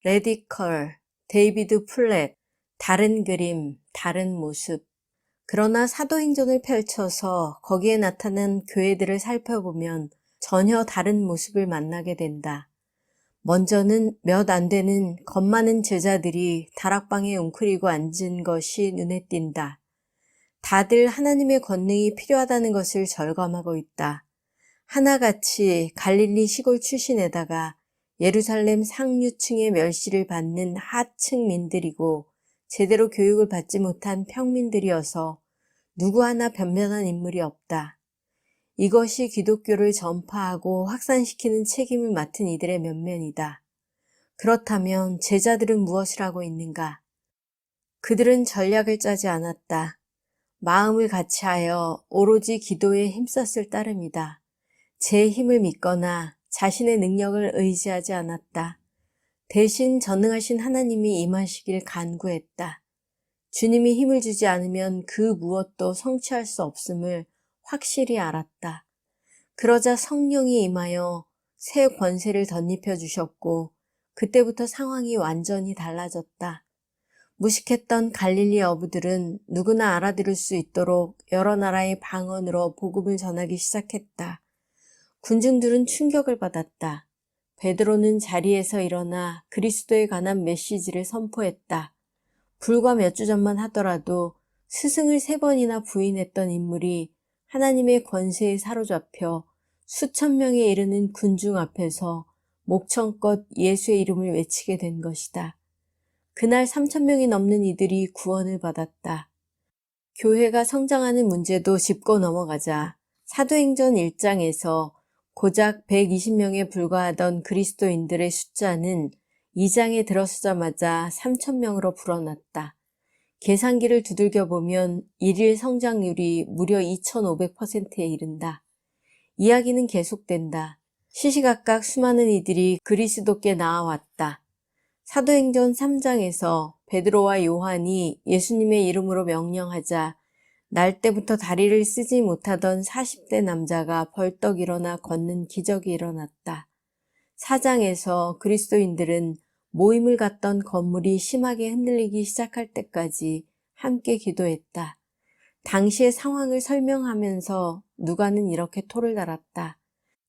레디컬, 데이비드 플랫, 다른 그림, 다른 모습. 그러나 사도행전을 펼쳐서 거기에 나타난 교회들을 살펴보면 전혀 다른 모습을 만나게 된다. 먼저는 몇 안 되는 겁 많은 제자들이 다락방에 웅크리고 앉은 것이 눈에 띈다. 다들 하나님의 권능이 필요하다는 것을 절감하고 있다. 하나같이 갈릴리 시골 출신에다가 예루살렘 상류층의 멸시를 받는 하층민들이고 제대로 교육을 받지 못한 평민들이어서 누구 하나 변변한 인물이 없다. 이것이 기독교를 전파하고 확산시키는 책임을 맡은 이들의 면면이다. 그렇다면 제자들은 무엇을 하고 있는가? 그들은 전략을 짜지 않았다. 마음을 같이하여 오로지 기도에 힘썼을 따름이다. 제 힘을 믿거나 자신의 능력을 의지하지 않았다. 대신 전능하신 하나님이 임하시길 간구했다. 주님이 힘을 주지 않으면 그 무엇도 성취할 수 없음을 확실히 알았다. 그러자 성령이 임하여 새 권세를 덧입혀 주셨고 그때부터 상황이 완전히 달라졌다. 무식했던 갈릴리 어부들은 누구나 알아들을 수 있도록 여러 나라의 방언으로 복음을 전하기 시작했다. 군중들은 충격을 받았다. 베드로는 자리에서 일어나 그리스도에 관한 메시지를 선포했다. 불과 몇 주 전만 하더라도 스승을 3번이나 부인했던 인물이 하나님의 권세에 사로잡혀 수천 명에 이르는 군중 앞에서 목청껏 예수의 이름을 외치게 된 것이다. 그날 3,000명이 넘는 이들이 구원을 받았다. 교회가 성장하는 문제도 짚고 넘어가자 사도행전 1장에서 고작 120명에 불과하던 그리스도인들의 숫자는 2장에 들어서자마자 3,000명으로 불어났다. 계산기를 두들겨 보면 일일 성장률이 무려 2,500%에 이른다. 이야기는 계속된다. 시시각각 수많은 이들이 그리스도께 나아왔다. 사도행전 3장에서 베드로와 요한이 예수님의 이름으로 명령하자 날 때부터 다리를 쓰지 못하던 40대 남자가 벌떡 일어나 걷는 기적이 일어났다. 4장에서 그리스도인들은 모임을 갖던 건물이 심하게 흔들리기 시작할 때까지 함께 기도했다. 당시의 상황을 설명하면서 누가는 이렇게 토를 달았다.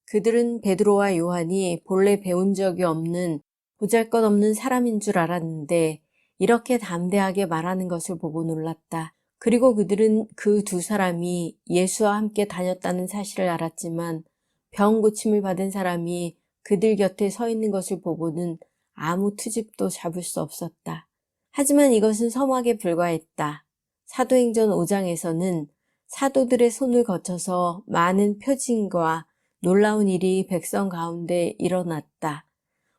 그들은 베드로와 요한이 본래 배운 적이 없는 보잘것없는 사람인 줄 알았는데 이렇게 담대하게 말하는 것을 보고 놀랐다. 그리고 그들은 그 2사람이 예수와 함께 다녔다는 사실을 알았지만 병 고침을 받은 사람이 그들 곁에 서 있는 것을 보고는 아무 트집도 잡을 수 없었다. 하지만 이것은 서막에 불과했다. 사도행전 5장에서는 사도들의 손을 거쳐서 많은 표징과 놀라운 일이 백성 가운데 일어났다.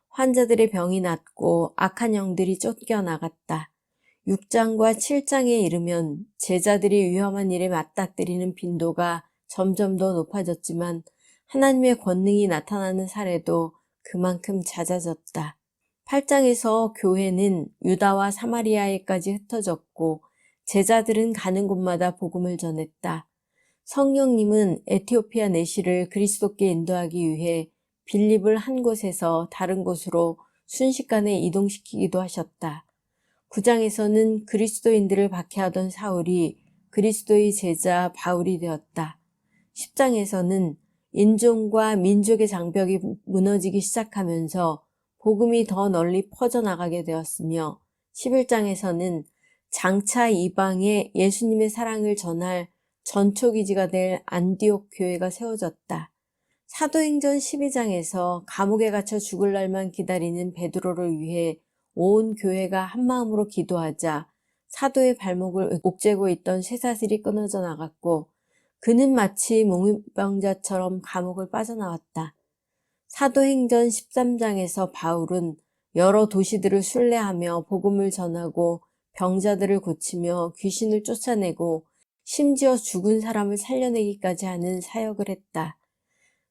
환자들의 병이 낫고 악한 영들이 쫓겨나갔다. 6장과 7장에 이르면 제자들이 위험한 일에 맞닥뜨리는 빈도가 점점 더 높아졌지만 하나님의 권능이 나타나는 사례도 그만큼 잦아졌다. 8장에서 교회는 유다와 사마리아에까지 흩어졌고 제자들은 가는 곳마다 복음을 전했다. 성령님은 에티오피아 내시를 그리스도께 인도하기 위해 빌립을 한 곳에서 다른 곳으로 순식간에 이동시키기도 하셨다. 9장에서는 그리스도인들을 박해하던 사울이 그리스도의 제자 바울이 되었다. 10장에서는 인종과 민족의 장벽이 무너지기 시작하면서 복음이 더 널리 퍼져나가게 되었으며 11장에서는 장차 이방에 예수님의 사랑을 전할 전초기지가 될 안디옥 교회가 세워졌다. 사도행전 12장에서 감옥에 갇혀 죽을 날만 기다리는 베드로를 위해 온 교회가 한마음으로 기도하자 사도의 발목을 옥죄고 있던 쇠사슬이 끊어져 나갔고 그는 마치 몽유병자처럼 감옥을 빠져나왔다. 사도행전 13장에서 바울은 여러 도시들을 순례하며 복음을 전하고 병자들을 고치며 귀신을 쫓아내고 심지어 죽은 사람을 살려내기까지 하는 사역을 했다.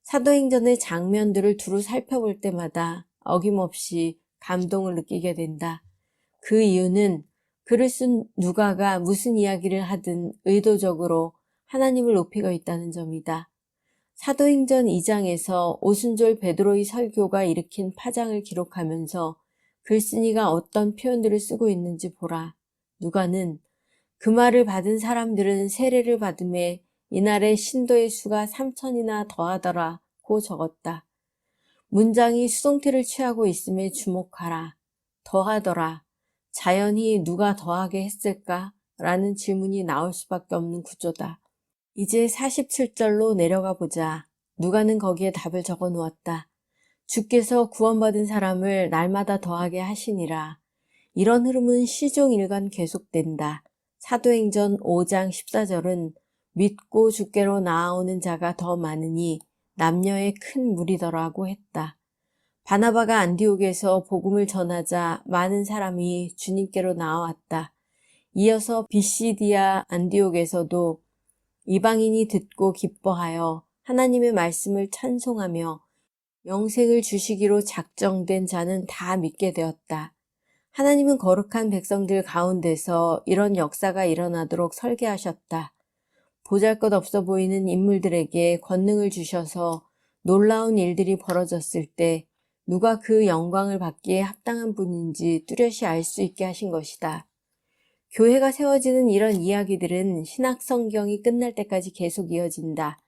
사도행전의 장면들을 두루 살펴볼 때마다 어김없이 감동을 느끼게 된다. 그 이유는 글을 쓴 누가가 무슨 이야기를 하든 의도적으로 하나님을 높이고 있다는 점이다. 사도행전 2장에서 오순절 베드로의 설교가 일으킨 파장을 기록하면서 글쓴이가 어떤 표현들을 쓰고 있는지 보라. 누가는 그 말을 받은 사람들은 세례를 받음에 이날의 신도의 수가 3천이나 더하더라고 적었다. 문장이 수동태를 취하고 있음에 주목하라. 더하더라. 자연히 누가 더하게 했을까? 라는 질문이 나올 수밖에 없는 구조다. 이제 47절로 내려가 보자. 누가는 거기에 답을 적어 놓았다. 주께서 구원받은 사람을 날마다 더하게 하시니라. 이런 흐름은 시종일관 계속된다. 사도행전 5장 14절은 믿고 주께로 나아오는 자가 더 많으니 남녀의 큰 무리더라고 했다. 바나바가 안디옥에서 복음을 전하자 많은 사람이 주님께로 나아왔다. 이어서 비시디아 안디옥에서도 이방인이 듣고 기뻐하여 하나님의 말씀을 찬송하며 영생을 주시기로 작정된 자는 다 믿게 되었다. 하나님은 거룩한 백성들 가운데서 이런 역사가 일어나도록 설계하셨다. 보잘것없어 보이는 인물들에게 권능을 주셔서 놀라운 일들이 벌어졌을 때 누가 그 영광을 받기에 합당한 분인지 뚜렷이 알 수 있게 하신 것이다. 교회가 세워지는 이런 이야기들은 신약 성경이 끝날 때까지 계속 이어진다.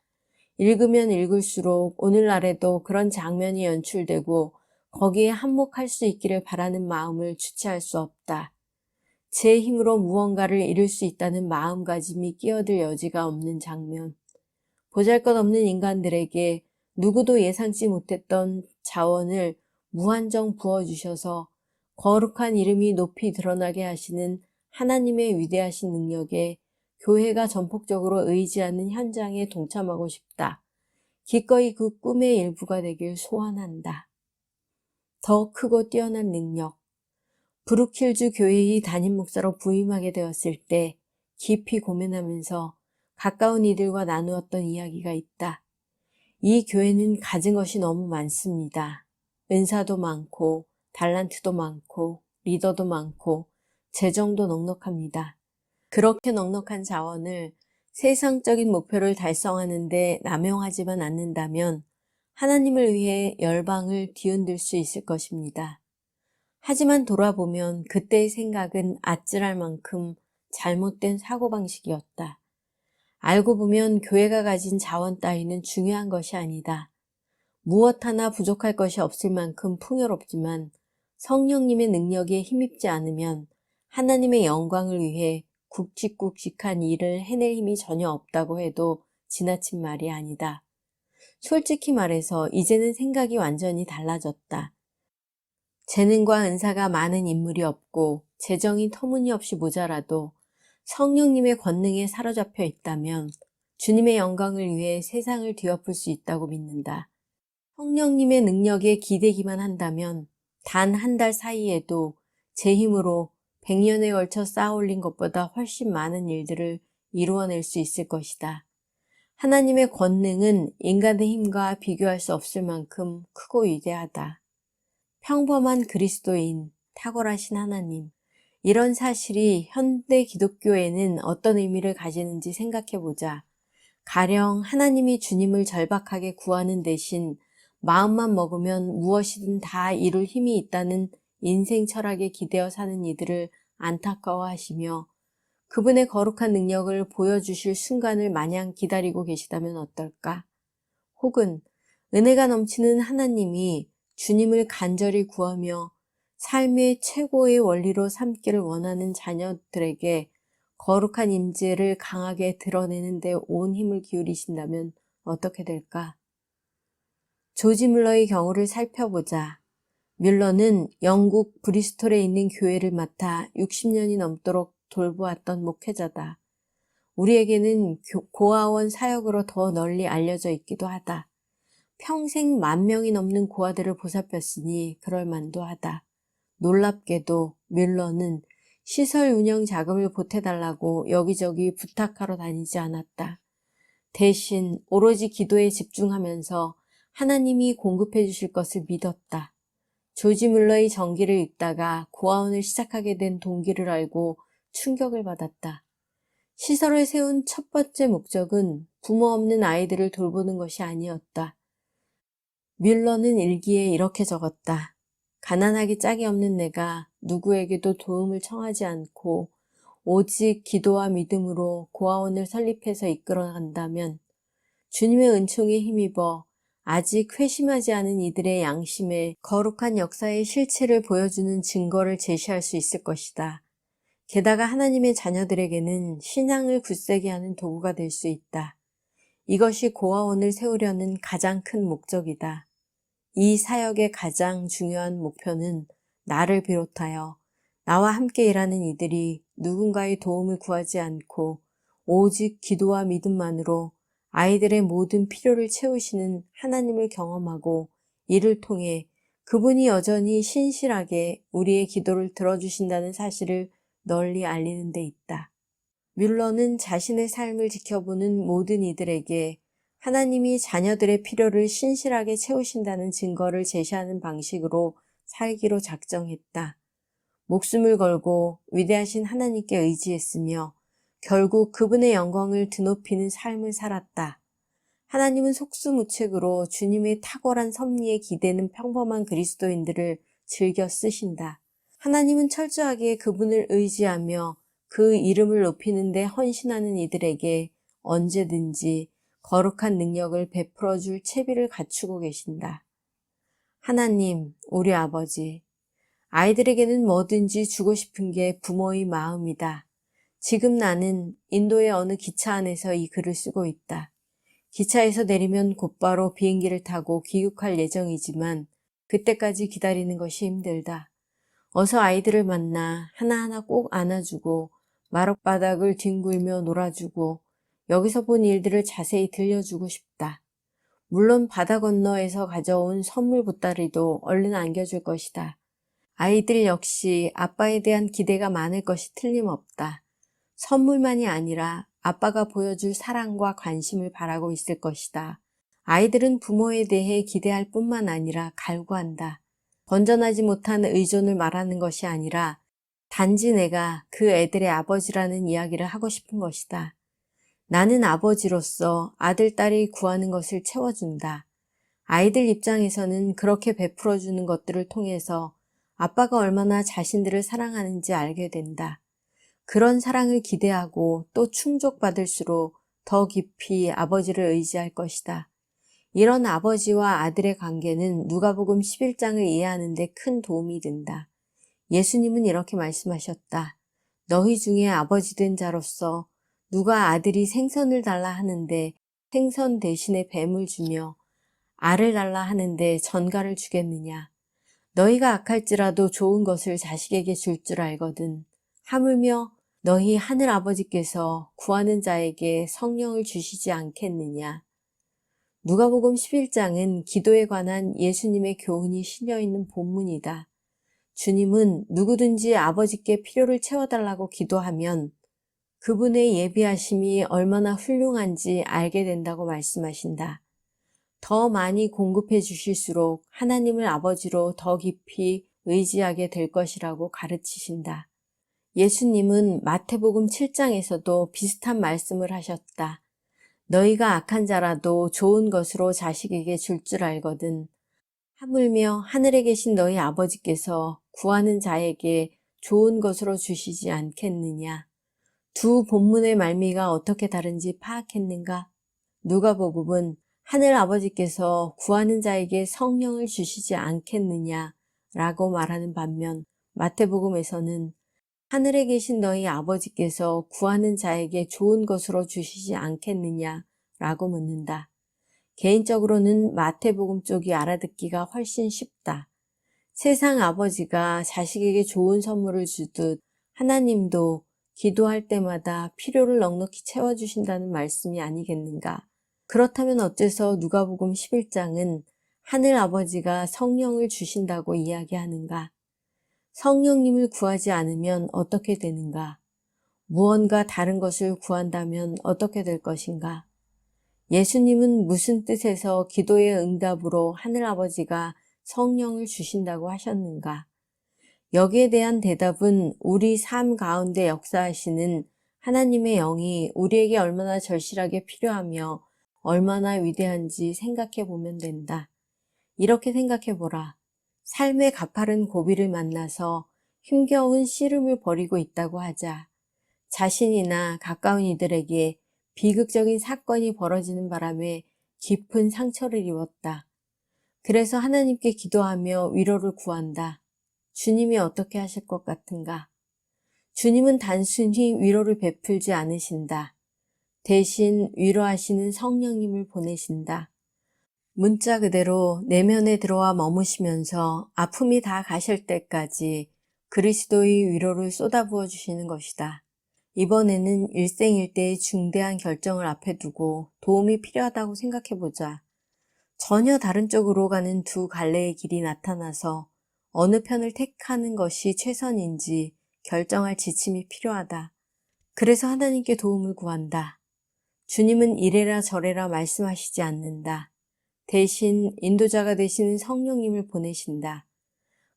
읽으면 읽을수록 오늘날에도 그런 장면이 연출되고 거기에 한몫할 수 있기를 바라는 마음을 주체할 수 없다. 제 힘으로 무언가를 이룰 수 있다는 마음가짐이 끼어들 여지가 없는 장면. 보잘것없는 인간들에게 누구도 예상치 못했던 자원을 무한정 부어주셔서 거룩한 이름이 높이 드러나게 하시는 하나님의 위대하신 능력에 교회가 전폭적으로 의지하는 현장에 동참하고 싶다. 기꺼이 그 꿈의 일부가 되길 소원한다. 더 크고 뛰어난 능력. 브룩힐즈 교회의 담임 목사로 부임하게 되었을 때 깊이 고민하면서 가까운 이들과 나누었던 이야기가 있다. 이 교회는 가진 것이 너무 많습니다. 은사도 많고 달란트도 많고 리더도 많고 재정도 넉넉합니다. 그렇게 넉넉한 자원을 세상적인 목표를 달성하는 데 남용하지만 않는다면 하나님을 위해 열방을 뒤흔들 수 있을 것입니다. 하지만 돌아보면 그때의 생각은 아찔할 만큼 잘못된 사고방식이었다. 알고 보면 교회가 가진 자원 따위는 중요한 것이 아니다. 무엇 하나 부족할 것이 없을 만큼 풍요롭지만 성령님의 능력에 힘입지 않으면 하나님의 영광을 위해 굵직굵직한 일을 해낼 힘이 전혀 없다고 해도 지나친 말이 아니다. 솔직히 말해서 이제는 생각이 완전히 달라졌다. 재능과 은사가 많은 인물이 없고 재정이 터무니없이 모자라도 성령님의 권능에 사로잡혀 있다면 주님의 영광을 위해 세상을 뒤엎을 수 있다고 믿는다. 성령님의 능력에 기대기만 한다면 단 한 달 사이에도 제 힘으로 100년에 걸쳐 쌓아올린 것보다 훨씬 많은 일들을 이루어낼 수 있을 것이다. 하나님의 권능은 인간의 힘과 비교할 수 없을 만큼 크고 위대하다. 평범한 그리스도인, 탁월하신 하나님. 이런 사실이 현대 기독교에는 어떤 의미를 가지는지 생각해보자. 가령 하나님이 주님을 절박하게 구하는 대신 마음만 먹으면 무엇이든 다 이룰 힘이 있다는 인생 철학에 기대어 사는 이들을 안타까워하시며 그분의 거룩한 능력을 보여주실 순간을 마냥 기다리고 계시다면 어떨까? 혹은 은혜가 넘치는 하나님이 주님을 간절히 구하며 삶의 최고의 원리로 삼기를 원하는 자녀들에게 거룩한 임재를 강하게 드러내는 데 온 힘을 기울이신다면 어떻게 될까? 조지 뮬러의 경우를 살펴보자. 뮬러는 영국 브리스톨에 있는 교회를 맡아 60년이 넘도록 돌보았던 목회자다. 우리에게는 고아원 사역으로 더 널리 알려져 있기도 하다. 평생 10,000명이 넘는 고아들을 보살폈으니 그럴 만도 하다. 놀랍게도 뮬러는 시설 운영 자금을 보태달라고 여기저기 부탁하러 다니지 않았다. 대신 오로지 기도에 집중하면서 하나님이 공급해 주실 것을 믿었다. 조지 뮬러의 전기를 읽다가 고아원을 시작하게 된 동기를 알고 충격을 받았다. 시설을 세운 첫 번째 목적은 부모 없는 아이들을 돌보는 것이 아니었다. 뮬러는 일기에 이렇게 적었다. 가난하기 짝이 없는 내가 누구에게도 도움을 청하지 않고 오직 기도와 믿음으로 고아원을 설립해서 이끌어간다면 주님의 은총에 힘입어 아직 회심하지 않은 이들의 양심에 거룩한 역사의 실체를 보여주는 증거를 제시할 수 있을 것이다. 게다가 하나님의 자녀들에게는 신앙을 굳세게 하는 도구가 될 수 있다. 이것이 고아원을 세우려는 가장 큰 목적이다. 이 사역의 가장 중요한 목표는 나를 비롯하여 나와 함께 일하는 이들이 누군가의 도움을 구하지 않고 오직 기도와 믿음만으로 아이들의 모든 필요를 채우시는 하나님을 경험하고 이를 통해 그분이 여전히 신실하게 우리의 기도를 들어주신다는 사실을 널리 알리는 데 있다. 뮬러는 자신의 삶을 지켜보는 모든 이들에게 하나님이 자녀들의 필요를 신실하게 채우신다는 증거를 제시하는 방식으로 살기로 작정했다. 목숨을 걸고 위대하신 하나님께 의지했으며 결국 그분의 영광을 드높이는 삶을 살았다. 하나님은 속수무책으로 주님의 탁월한 섭리에 기대는 평범한 그리스도인들을 즐겨 쓰신다. 하나님은 철저하게 그분을 의지하며 그 이름을 높이는 데 헌신하는 이들에게 언제든지 거룩한 능력을 베풀어 줄 채비를 갖추고 계신다. 하나님, 우리 아버지, 아이들에게는 뭐든지 주고 싶은 게 부모의 마음이다. 지금 나는 인도의 어느 기차 안에서 이 글을 쓰고 있다. 기차에서 내리면 곧바로 비행기를 타고 귀국할 예정이지만 그때까지 기다리는 것이 힘들다. 어서 아이들을 만나 하나하나 꼭 안아주고 마룻바닥을 뒹굴며 놀아주고 여기서 본 일들을 자세히 들려주고 싶다. 물론 바다 건너에서 가져온 선물 보따리도 얼른 안겨줄 것이다. 아이들 역시 아빠에 대한 기대가 많을 것이 틀림없다. 선물만이 아니라 아빠가 보여줄 사랑과 관심을 바라고 있을 것이다. 아이들은 부모에 대해 기대할 뿐만 아니라 갈구한다. 건전하지 못한 의존을 말하는 것이 아니라 단지 내가 그 애들의 아버지라는 이야기를 하고 싶은 것이다. 나는 아버지로서 아들, 딸이 구하는 것을 채워준다. 아이들 입장에서는 그렇게 베풀어주는 것들을 통해서 아빠가 얼마나 자신들을 사랑하는지 알게 된다. 그런 사랑을 기대하고 또 충족받을수록 더 깊이 아버지를 의지할 것이다. 이런 아버지와 아들의 관계는 누가복음 11장을 이해하는 데 큰 도움이 된다. 예수님은 이렇게 말씀하셨다. 너희 중에 아버지 된 자로서 누가 아들이 생선을 달라 하는데 생선 대신에 뱀을 주며 알을 달라 하는데 전갈을 주겠느냐. 너희가 악할지라도 좋은 것을 자식에게 줄 줄 알거든. 하물며 너희 하늘 아버지께서 구하는 자에게 성령을 주시지 않겠느냐. 누가복음 11장은 기도에 관한 예수님의 교훈이 실려있는 본문이다. 주님은 누구든지 아버지께 필요를 채워달라고 기도하면 그분의 예비하심이 얼마나 훌륭한지 알게 된다고 말씀하신다. 더 많이 공급해 주실수록 하나님을 아버지로 더 깊이 의지하게 될 것이라고 가르치신다. 예수님은 마태복음 7장에서도 비슷한 말씀을 하셨다. 너희가 악한 자라도 좋은 것으로 자식에게 줄 줄 알거든. 하물며 하늘에 계신 너희 아버지께서 구하는 자에게 좋은 것으로 주시지 않겠느냐. 두 본문의 말미가 어떻게 다른지 파악했는가? 누가복음은 하늘 아버지께서 구하는 자에게 성령을 주시지 않겠느냐 라고 말하는 반면 마태복음에서는 하늘에 계신 너희 아버지께서 구하는 자에게 좋은 것으로 주시지 않겠느냐 라고 묻는다. 개인적으로는 마태복음 쪽이 알아듣기가 훨씬 쉽다. 세상 아버지가 자식에게 좋은 선물을 주듯 하나님도 기도할 때마다 필요를 넉넉히 채워주신다는 말씀이 아니겠는가. 그렇다면 어째서 누가복음 11장은 하늘 아버지가 성령을 주신다고 이야기하는가? 성령님을 구하지 않으면 어떻게 되는가? 무언가 다른 것을 구한다면 어떻게 될 것인가? 예수님은 무슨 뜻에서 기도의 응답으로 하늘 아버지가 성령을 주신다고 하셨는가? 여기에 대한 대답은 우리 삶 가운데 역사하시는 하나님의 영이 우리에게 얼마나 절실하게 필요하며 얼마나 위대한지 생각해 보면 된다. 이렇게 생각해 보라. 삶의 가파른 고비를 만나서 힘겨운 씨름을 벌이고 있다고 하자 자신이나 가까운 이들에게 비극적인 사건이 벌어지는 바람에 깊은 상처를 입었다. 그래서 하나님께 기도하며 위로를 구한다. 주님이 어떻게 하실 것 같은가? 주님은 단순히 위로를 베풀지 않으신다. 대신 위로하시는 성령님을 보내신다. 문자 그대로 내면에 들어와 머무시면서 아픔이 다 가실 때까지 그리스도의 위로를 쏟아부어 주시는 것이다. 이번에는 일생일대의 중대한 결정을 앞에 두고 도움이 필요하다고 생각해보자. 전혀 다른 쪽으로 가는 두 갈래의 길이 나타나서 어느 편을 택하는 것이 최선인지 결정할 지침이 필요하다. 그래서 하나님께 도움을 구한다. 주님은 이래라 저래라 말씀하시지 않는다. 대신 인도자가 되시는 성령님을 보내신다.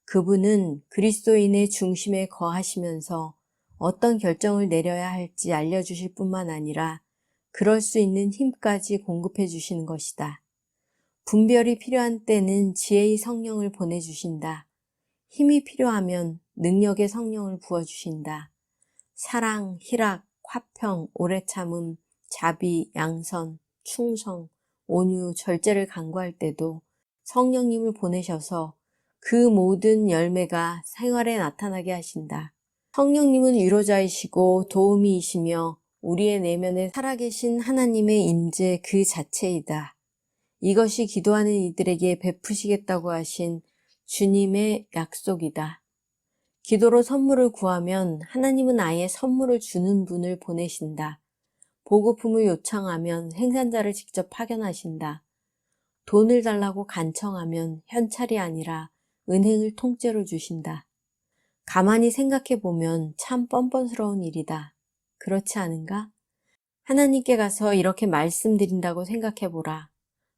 그분은 그리스도인의 중심에 거하시면서 어떤 결정을 내려야 할지 알려주실 뿐만 아니라 그럴 수 있는 힘까지 공급해 주시는 것이다. 분별이 필요한 때는 지혜의 성령을 보내주신다. 힘이 필요하면 능력의 성령을 부어주신다. 사랑, 희락, 화평, 오래 참음, 자비, 양선, 충성, 온유, 절제를 강구할 때도 성령님을 보내셔서 그 모든 열매가 생활에 나타나게 하신다. 성령님은 위로자이시고 도우미이시며 우리의 내면에 살아계신 하나님의 임재 그 자체이다. 이것이 기도하는 이들에게 베푸시겠다고 하신 주님의 약속이다. 기도로 선물을 구하면 하나님은 아예 선물을 주는 분을 보내신다. 보급품을 요청하면 생산자를 직접 파견하신다. 돈을 달라고 간청하면 현찰이 아니라 은행을 통째로 주신다. 가만히 생각해보면 참 뻔뻔스러운 일이다. 그렇지 않은가? 하나님께 가서 이렇게 말씀드린다고 생각해보라.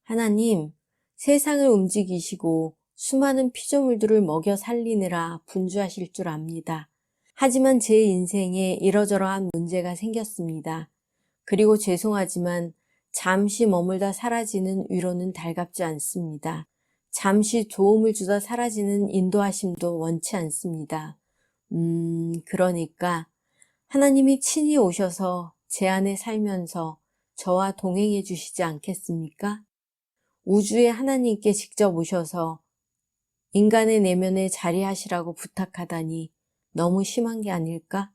하나님, 세상을 움직이시고 수많은 피조물들을 먹여 살리느라 분주하실 줄 압니다. 하지만 제 인생에 이러저러한 문제가 생겼습니다. 그리고 죄송하지만 잠시 머물다 사라지는 위로는 달갑지 않습니다. 잠시 도움을 주다 사라지는 인도하심도 원치 않습니다. 그러니까 하나님이 친히 오셔서 제 안에 살면서 저와 동행해 주시지 않겠습니까? 우주의 하나님께 직접 오셔서 인간의 내면에 자리하시라고 부탁하다니 너무 심한 게 아닐까?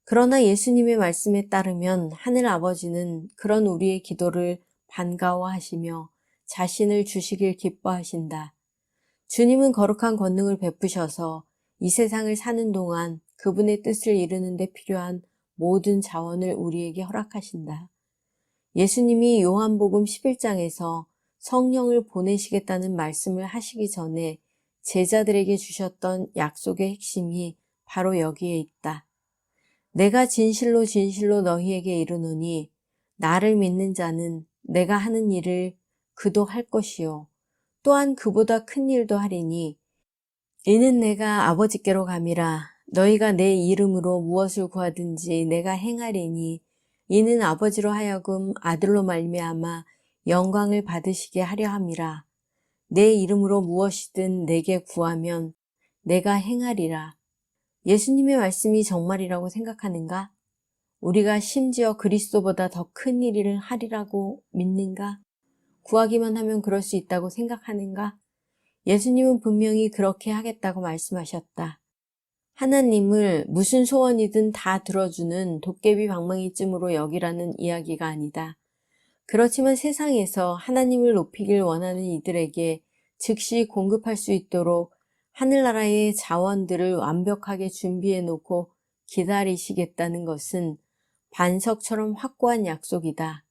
그러나 예수님의 말씀에 따르면 하늘 아버지는 그런 우리의 기도를 반가워하시며 자신을 주시길 기뻐하신다. 주님은 거룩한 권능을 베푸셔서 이 세상을 사는 동안 그분의 뜻을 이루는 데 필요한 모든 자원을 우리에게 허락하신다. 예수님이 요한복음 11장에서 성령을 보내시겠다는 말씀을 하시기 전에 제자들에게 주셨던 약속의 핵심이 바로 여기에 있다. 내가 진실로 진실로 너희에게 이르노니 나를 믿는 자는 내가 하는 일을 그도 할 것이요 또한 그보다 큰 일도 하리니 이는 내가 아버지께로 감이라. 너희가 내 이름으로 무엇을 구하든지 내가 행하리니 이는 아버지로 하여금 아들로 말미암아 영광을 받으시게 하려 함이라. 내 이름으로 무엇이든 내게 구하면 내가 행하리라. 예수님의 말씀이 정말이라고 생각하는가? 우리가 심지어 그리스도보다 더 큰 일을 하리라고 믿는가? 구하기만 하면 그럴 수 있다고 생각하는가? 예수님은 분명히 그렇게 하겠다고 말씀하셨다. 하나님을 무슨 소원이든 다 들어주는 도깨비 방망이쯤으로 여기라는 이야기가 아니다. 그렇지만 세상에서 하나님을 높이길 원하는 이들에게 즉시 공급할 수 있도록 하늘나라의 자원들을 완벽하게 준비해 놓고 기다리시겠다는 것은 반석처럼 확고한 약속이다.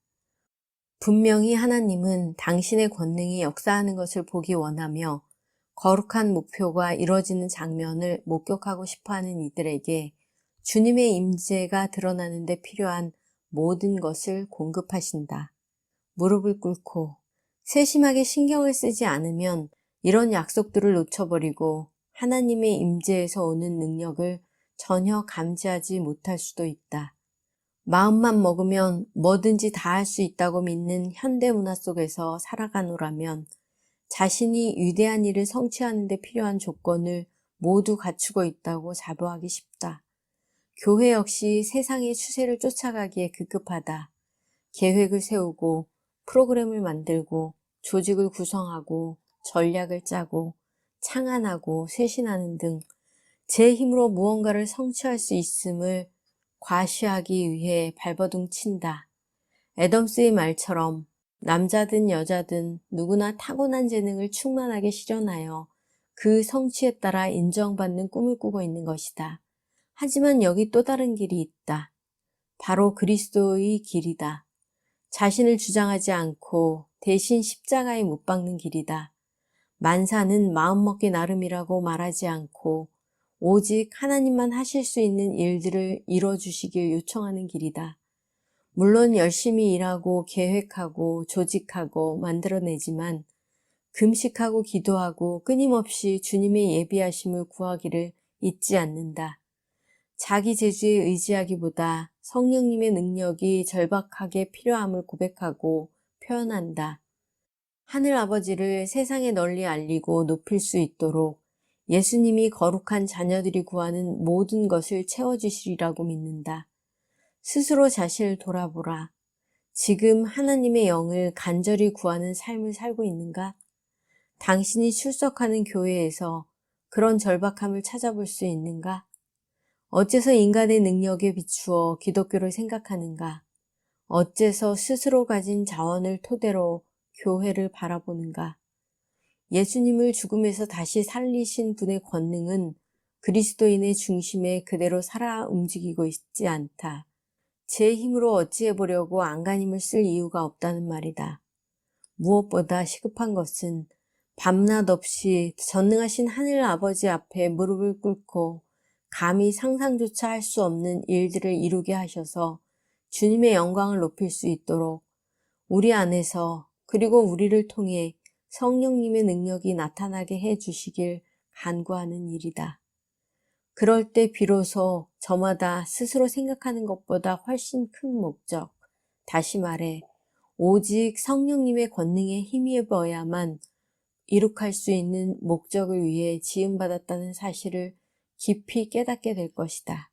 분명히 하나님은 당신의 권능이 역사하는 것을 보기 원하며 거룩한 목표가 이루어지는 장면을 목격하고 싶어하는 이들에게 주님의 임재가 드러나는 데 필요한 모든 것을 공급하신다. 무릎을 꿇고 세심하게 신경을 쓰지 않으면 이런 약속들을 놓쳐버리고 하나님의 임재에서 오는 능력을 전혀 감지하지 못할 수도 있다. 마음만 먹으면 뭐든지 다 할 수 있다고 믿는 현대 문화 속에서 살아가노라면 자신이 위대한 일을 성취하는 데 필요한 조건을 모두 갖추고 있다고 자부하기 쉽다. 교회 역시 세상의 추세를 쫓아가기에 급급하다. 계획을 세우고 프로그램을 만들고 조직을 구성하고 전략을 짜고 창안하고 쇄신하는 등 제 힘으로 무언가를 성취할 수 있음을 과시하기 위해 발버둥 친다. 애덤스의 말처럼 남자든 여자든 누구나 타고난 재능을 충만하게 실현하여 그 성취에 따라 인정받는 꿈을 꾸고 있는 것이다. 하지만 여기 또 다른 길이 있다. 바로 그리스도의 길이다. 자신을 주장하지 않고 대신 십자가에 못 박는 길이다. 만사는 마음먹기 나름이라고 말하지 않고 오직 하나님만 하실 수 있는 일들을 이뤄주시길 요청하는 길이다. 물론 열심히 일하고 계획하고 조직하고 만들어내지만 금식하고 기도하고 끊임없이 주님의 예비하심을 구하기를 잊지 않는다. 자기 재주에 의지하기보다 성령님의 능력이 절박하게 필요함을 고백하고 표현한다. 하늘 아버지를 세상에 널리 알리고 높일 수 있도록 예수님이 거룩한 자녀들이 구하는 모든 것을 채워주시리라고 믿는다. 스스로 자신을 돌아보라. 지금 하나님의 영을 간절히 구하는 삶을 살고 있는가? 당신이 출석하는 교회에서 그런 절박함을 찾아볼 수 있는가? 어째서 인간의 능력에 비추어 기독교를 생각하는가? 어째서 스스로 가진 자원을 토대로 교회를 바라보는가? 예수님을 죽음에서 다시 살리신 분의 권능은 그리스도인의 중심에 그대로 살아 움직이고 있지 않다. 제 힘으로 어찌해보려고 안간힘을 쓸 이유가 없다는 말이다. 무엇보다 시급한 것은 밤낮 없이 전능하신 하늘 아버지 앞에 무릎을 꿇고 감히 상상조차 할 수 없는 일들을 이루게 하셔서 주님의 영광을 높일 수 있도록 우리 안에서 그리고 우리를 통해 성령님의 능력이 나타나게 해 주시길 간구하는 일이다. 그럴 때 비로소 저마다 스스로 생각하는 것보다 훨씬 큰 목적, 다시 말해 오직 성령님의 권능에 힘입어야만 이룩할 수 있는 목적을 위해 지음받았다는 사실을 깊이 깨닫게 될 것이다.